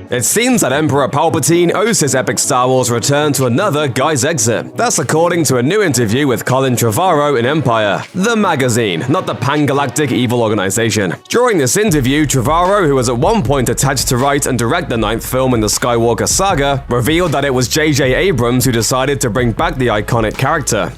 It seems that Emperor Palpatine owes his epic Star Wars return to another guy's exit. That's according to a new interview with Colin Trevorrow in Empire, the magazine, not the pan-galactic evil organization. During this interview, Trevorrow, who was at one point attached to write and direct the 9th film in the Skywalker saga, revealed that it was J.J. Abrams who decided to bring back the iconic character.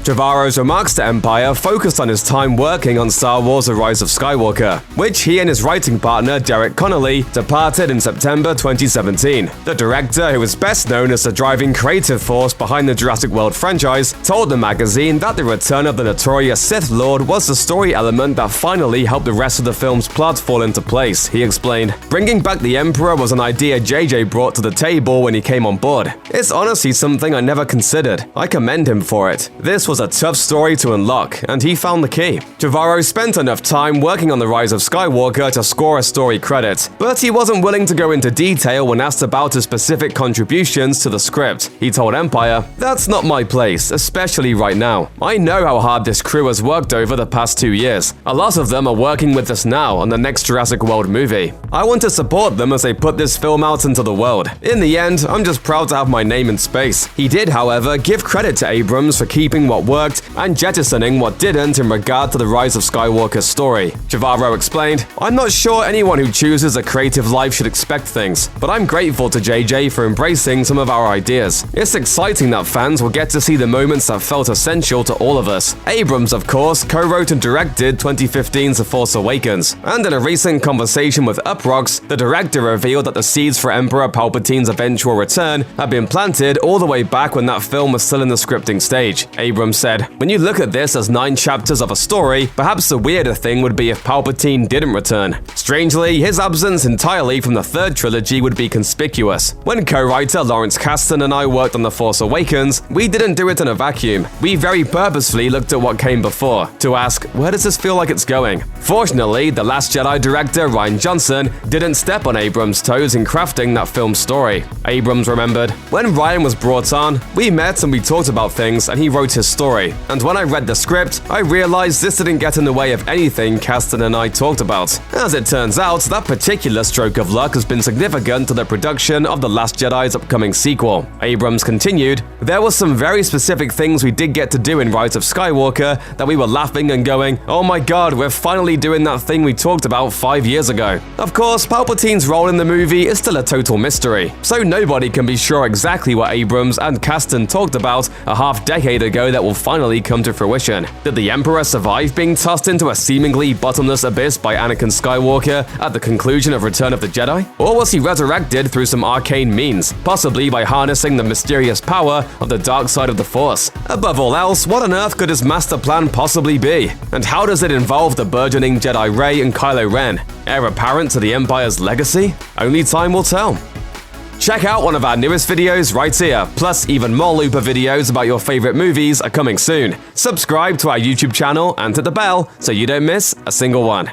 Trevorrow's remarks to Empire focused on his time working on Star Wars: The Rise of Skywalker, which he and his writing partner Derek Connolly departed in September 2017. The director, who is best known as the driving creative force behind the Jurassic World franchise, told the magazine that the return of the notorious Sith Lord was the story element that finally helped the rest of the film's plot fall into place. He explained, "Bringing back the Emperor was an idea JJ brought to the table when he came on board. It's honestly something I never considered. I commend him for it. This was a tough story to unlock, and he found the key." Trevorrow spent enough time working on The Rise of Skywalker to score a story credit, but he wasn't willing to go into detail when asked about his specific contributions to the script. He told Empire, "That's not my place, especially right now. I know how hard this crew has worked over the past 2 years. A lot of them are working with us now on the next Jurassic World movie. I want to support them as they put this film out into the world. In the end, I'm just proud to have my name in space." He did, however, give credit to Abrams for keeping what worked and jettisoning what didn't in regard to the Rise of Skywalker's story. Trevorrow explained, "I'm not sure anyone who chooses a creative life should expect things, but I'm grateful to JJ for embracing some of our ideas. It's exciting that fans will get to see the moments that felt essential to all of us." Abrams, of course, co-wrote and directed 2015's The Force Awakens, and in a recent conversation with Uproxx, the director revealed that the seeds for Emperor Palpatine's eventual return had been planted all the way back when that film was still in the scripting stage. Abrams said, "When you look at this as 9 chapters of a story, perhaps the weirder thing would be if Palpatine didn't return. Strangely, his absence entirely from the 3rd trilogy would be conspicuous. When co-writer Lawrence Kasdan and I worked on The Force Awakens, we didn't do it in a vacuum. We very purposefully looked at what came before, to ask, where does this feel like it's going?" Fortunately, The Last Jedi director Rian Johnson didn't step on Abrams' toes in crafting that film's story. Abrams remembered, "When Rian was brought on, we met and we talked about things and he wrote his story. And when I read the script, I realized this didn't get in the way of anything Kasdan and I talked about. As it turns out, that particular stroke of luck has been significant to the production of The Last Jedi's upcoming sequel." Abrams continued, "There were some very specific things we did get to do in Rise of Skywalker that we were laughing and going, oh my god, we're finally doing that thing we talked about 5 years ago." Of course, Palpatine's role in the movie is still a total mystery, so nobody can be sure exactly what Abrams and Kasdan talked about a half-decade ago that will finally come to fruition. Did the Emperor survive being tossed into a seemingly bottomless abyss by Anakin Skywalker at the conclusion of Return of the Jedi? Or was he resurrected through some arcane means, possibly by harnessing the mysterious power of the dark side of the Force? Above all else, what on earth could his master plan possibly be? And how does it involve the burgeoning Jedi Rey and Kylo Ren, heir apparent to the Empire's legacy? Only time will tell. Check out one of our newest videos right here, plus even more Looper videos about your favorite movies are coming soon. Subscribe to our YouTube channel and hit the bell so you don't miss a single one.